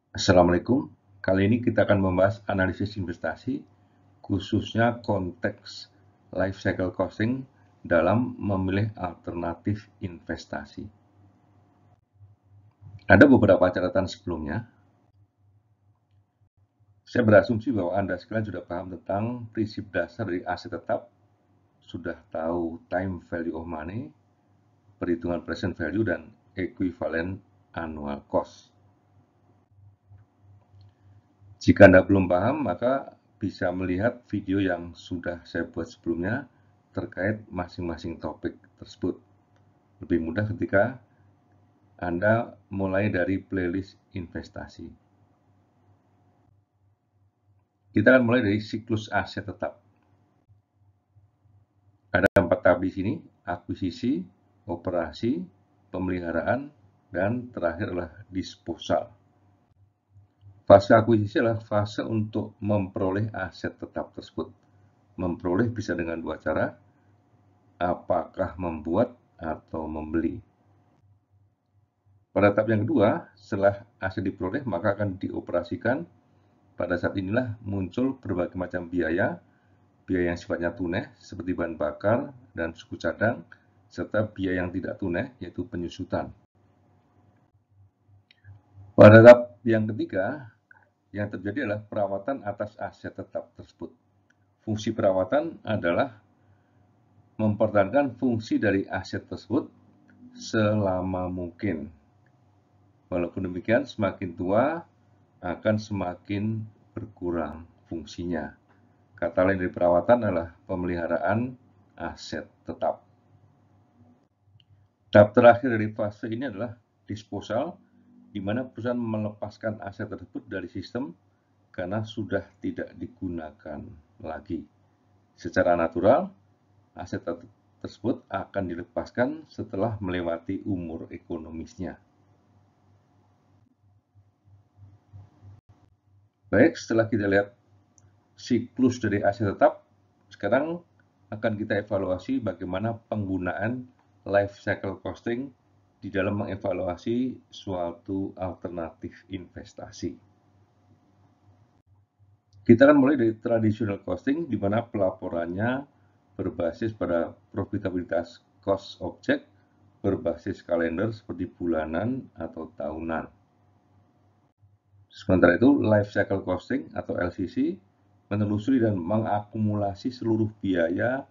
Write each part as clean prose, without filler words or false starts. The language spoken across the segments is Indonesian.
Assalamualaikum. Kali ini kita akan membahas analisis investasi, khususnya konteks life cycle costing dalam memilih alternatif investasi. Ada beberapa catatan sebelumnya. Saya berasumsi bahwa Anda sekalian sudah paham tentang prinsip dasar dari aset tetap, sudah tahu time value of money, perhitungan present value, dan equivalent annual cost. Jika Anda belum paham, maka bisa melihat video yang sudah saya buat sebelumnya terkait masing-masing topik tersebut. Lebih mudah ketika Anda mulai dari playlist investasi. Kita akan mulai dari siklus aset tetap. Ada 4 tahap di sini: akuisisi, operasi, pemeliharaan, dan terakhir adalah disposal. Fase akuisisi adalah fase untuk memperoleh aset tetap tersebut. Memperoleh bisa dengan dua cara, apakah membuat atau membeli. Pada tahap yang kedua, setelah aset diperoleh, maka akan dioperasikan. Pada saat inilah muncul berbagai macam biaya yang sifatnya tunai, seperti bahan bakar dan suku cadang, serta biaya yang tidak tunai, yaitu penyusutan. Pada tahap yang ketiga, yang terjadi adalah perawatan atas aset tetap tersebut. Fungsi perawatan adalah mempertahankan fungsi dari aset tersebut selama mungkin. Walaupun demikian, semakin tua akan semakin berkurang fungsinya. Kata lain dari perawatan adalah pemeliharaan aset tetap. Tahap terakhir dari fase ini adalah disposal, di mana perusahaan melepaskan aset tersebut dari sistem karena sudah tidak digunakan lagi. Secara natural, aset tersebut akan dilepaskan setelah melewati umur ekonomisnya. Baik, setelah kita lihat siklus dari aset tetap, sekarang akan kita evaluasi bagaimana penggunaan life cycle costing di dalam mengevaluasi suatu alternatif investasi. Kita akan mulai dari traditional costing, di mana pelaporannya berbasis pada profitabilitas cost object berbasis kalender seperti bulanan atau tahunan. Sementara itu, life cycle costing atau LCC menelusuri dan mengakumulasi seluruh biaya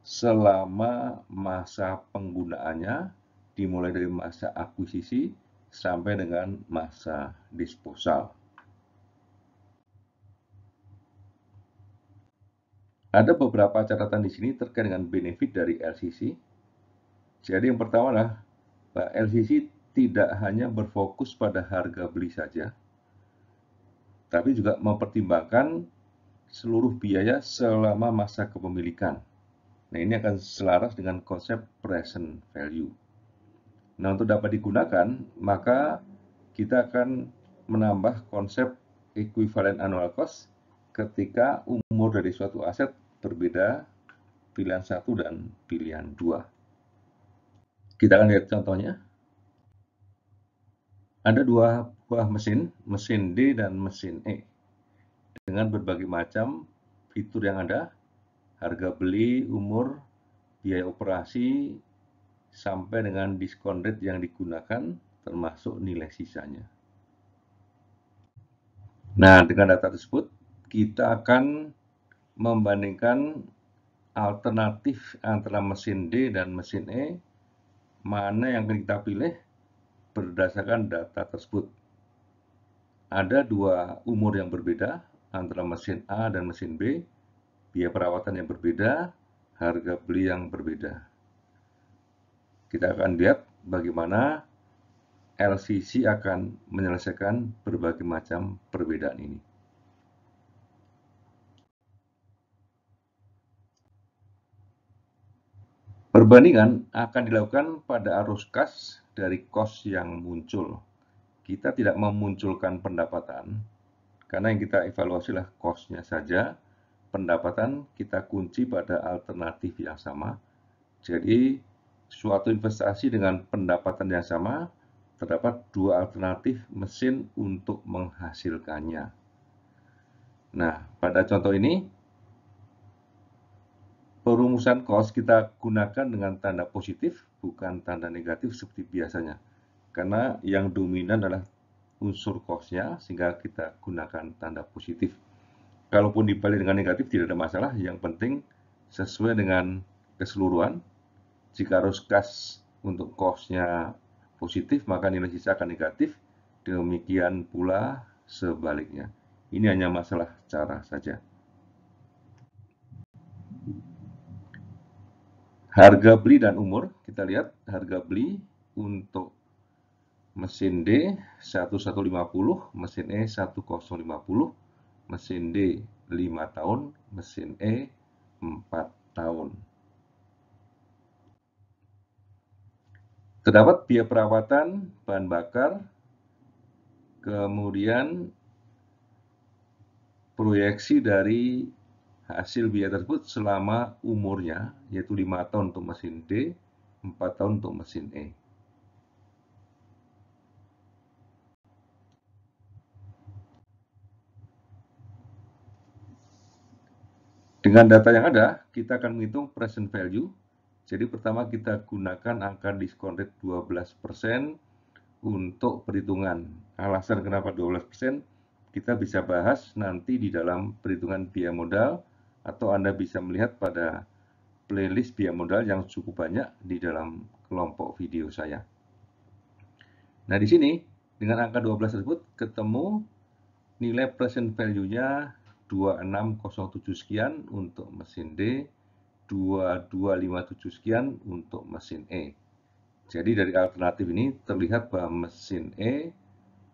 selama masa penggunaannya, dimulai dari masa akuisisi sampai dengan masa disposal. Ada beberapa catatan di sini terkait dengan benefit dari LCC. Jadi yang pertama adalah LCC tidak hanya berfokus pada harga beli saja, tapi juga mempertimbangkan seluruh biaya selama masa kepemilikan. Nah, ini akan selaras dengan konsep present value. Nah, untuk dapat digunakan, maka kita akan menambah konsep equivalent annual cost ketika umur dari suatu aset berbeda, pilihan 1 dan pilihan 2. Kita akan lihat contohnya. Ada dua buah mesin D dan mesin E, dengan berbagai macam fitur yang ada, harga beli, umur, biaya operasi, sampai dengan diskon rate yang digunakan, termasuk nilai sisanya. Nah, dengan data tersebut, kita akan membandingkan alternatif antara mesin D dan mesin E, mana yang akan kita pilih berdasarkan data tersebut. Ada dua umur yang berbeda antara mesin A dan mesin B, biaya perawatan yang berbeda, harga beli yang berbeda. Kita akan lihat bagaimana LCC akan menyelesaikan berbagai macam perbedaan ini. Perbandingan akan dilakukan pada arus kas dari cost yang muncul. Kita tidak memunculkan pendapatan, karena yang kita evaluasi adalah cost-nya saja. Pendapatan kita kunci pada alternatif yang sama. Jadi, suatu investasi dengan pendapatan yang sama terdapat dua alternatif mesin untuk menghasilkannya. Nah, pada contoh ini, perumusan cost kita gunakan dengan tanda positif, bukan tanda negatif seperti biasanya. Karena yang dominan adalah unsur cost-nya, sehingga kita gunakan tanda positif. Kalaupun dibalik dengan negatif, tidak ada masalah. Yang penting sesuai dengan keseluruhan. Jika arus kas untuk cost-nya positif, maka nilai sisa akan negatif. Demikian pula sebaliknya. Ini hanya masalah cara saja. Harga beli dan umur, kita lihat harga beli untuk mesin D 1150, mesin E 1050, mesin D 5 tahun, mesin E 4 tahun. Terdapat biaya perawatan bahan bakar, kemudian proyeksi dari hasil biaya tersebut selama umurnya, yaitu 5 tahun untuk mesin D, 4 tahun untuk mesin E. Dengan data yang ada, kita akan menghitung present value. Jadi pertama kita gunakan angka diskon rate 12% untuk perhitungan. Alasan kenapa 12% kita bisa bahas nanti di dalam perhitungan biaya modal, atau Anda bisa melihat pada playlist biaya modal yang cukup banyak di dalam kelompok video saya. Nah, di sini dengan angka 12 tersebut ketemu nilai present value-nya 2607 sekian untuk mesin D, 2257 sekian untuk mesin E. Jadi dari alternatif ini terlihat bahwa mesin E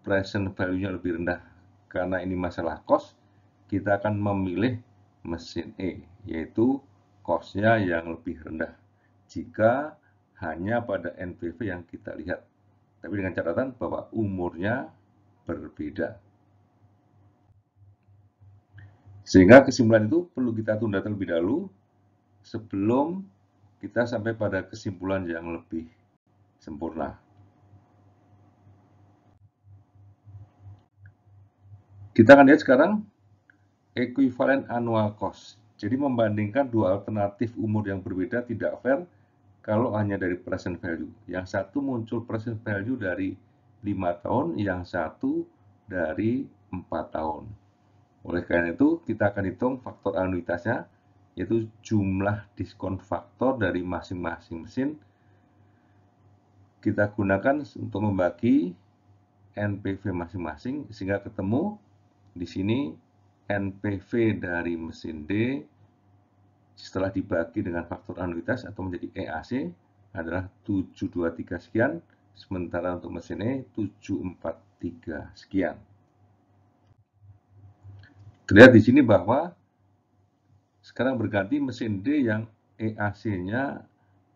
present value-nya lebih rendah. Karena ini masalah cost, kita akan memilih mesin E, yaitu cost-nya yang lebih rendah jika hanya pada NPV yang kita lihat. Tapi dengan catatan bahwa umurnya berbeda. Sehingga kesimpulan itu perlu kita tunda terlebih dahulu sebelum kita sampai pada kesimpulan yang lebih sempurna. Kita akan lihat sekarang equivalent annual cost. Jadi membandingkan dua alternatif umur yang berbeda tidak fair kalau hanya dari present value. Yang satu muncul present value dari 5 tahun, yang satu dari 4 tahun. Oleh karena itu, kita akan hitung faktor anuitasnya, yaitu jumlah diskon faktor dari masing-masing mesin. Kita gunakan untuk membagi NPV masing-masing, sehingga ketemu di sini NPV dari mesin D setelah dibagi dengan faktor anuitas atau menjadi EAC adalah 723 sekian, sementara untuk mesin E 743 sekian. Terlihat di sini bahwa sekarang berganti mesin D yang EAC-nya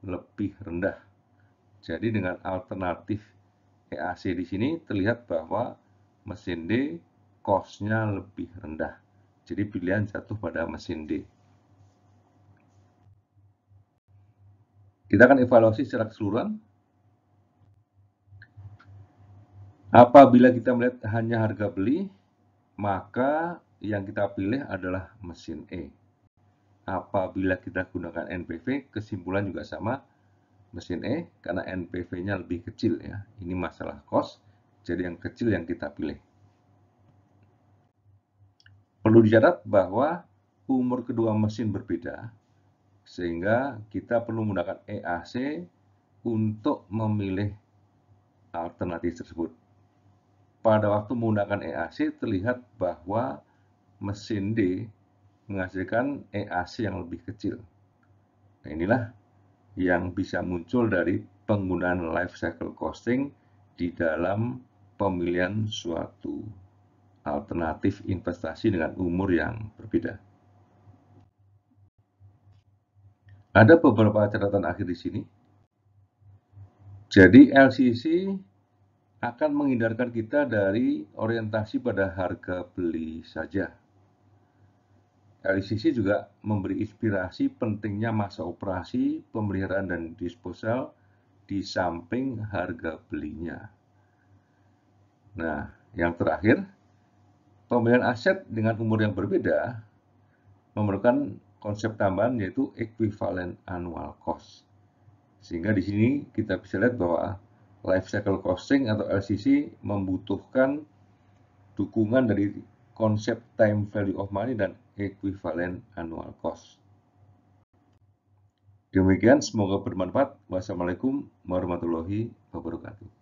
lebih rendah. Jadi dengan alternatif EAC di sini terlihat bahwa mesin D cost-nya lebih rendah. Jadi pilihan jatuh pada mesin D. Kita akan evaluasi secara keseluruhan. Apabila kita melihat hanya harga beli, maka yang kita pilih adalah mesin E. Apabila kita gunakan NPV, kesimpulan juga sama, mesin E, karena NPV-nya lebih kecil ya. Ini masalah cost, jadi yang kecil yang kita pilih. Perlu dicatat bahwa umur kedua mesin berbeda, sehingga kita perlu menggunakan EAC untuk memilih alternatif tersebut. Pada waktu menggunakan EAC, terlihat bahwa mesin D menghasilkan EAC yang lebih kecil. Nah, inilah yang bisa muncul dari penggunaan life cycle costing di dalam pemilihan suatu alternatif investasi dengan umur yang berbeda. Ada beberapa catatan akhir di sini. Jadi LCC akan menghindarkan kita dari orientasi pada harga beli saja. LCC juga memberi inspirasi pentingnya masa operasi, pemeliharaan dan disposal di samping harga belinya. Nah, yang terakhir, pembelian aset dengan umur yang berbeda memerlukan konsep tambahan yaitu equivalent annual cost. Sehingga di sini kita bisa lihat bahwa life cycle costing atau LCC membutuhkan dukungan dari konsep time value of money dan equivalent annual cost. Demikian, semoga bermanfaat. Wassalamualaikum warahmatullahi wabarakatuh.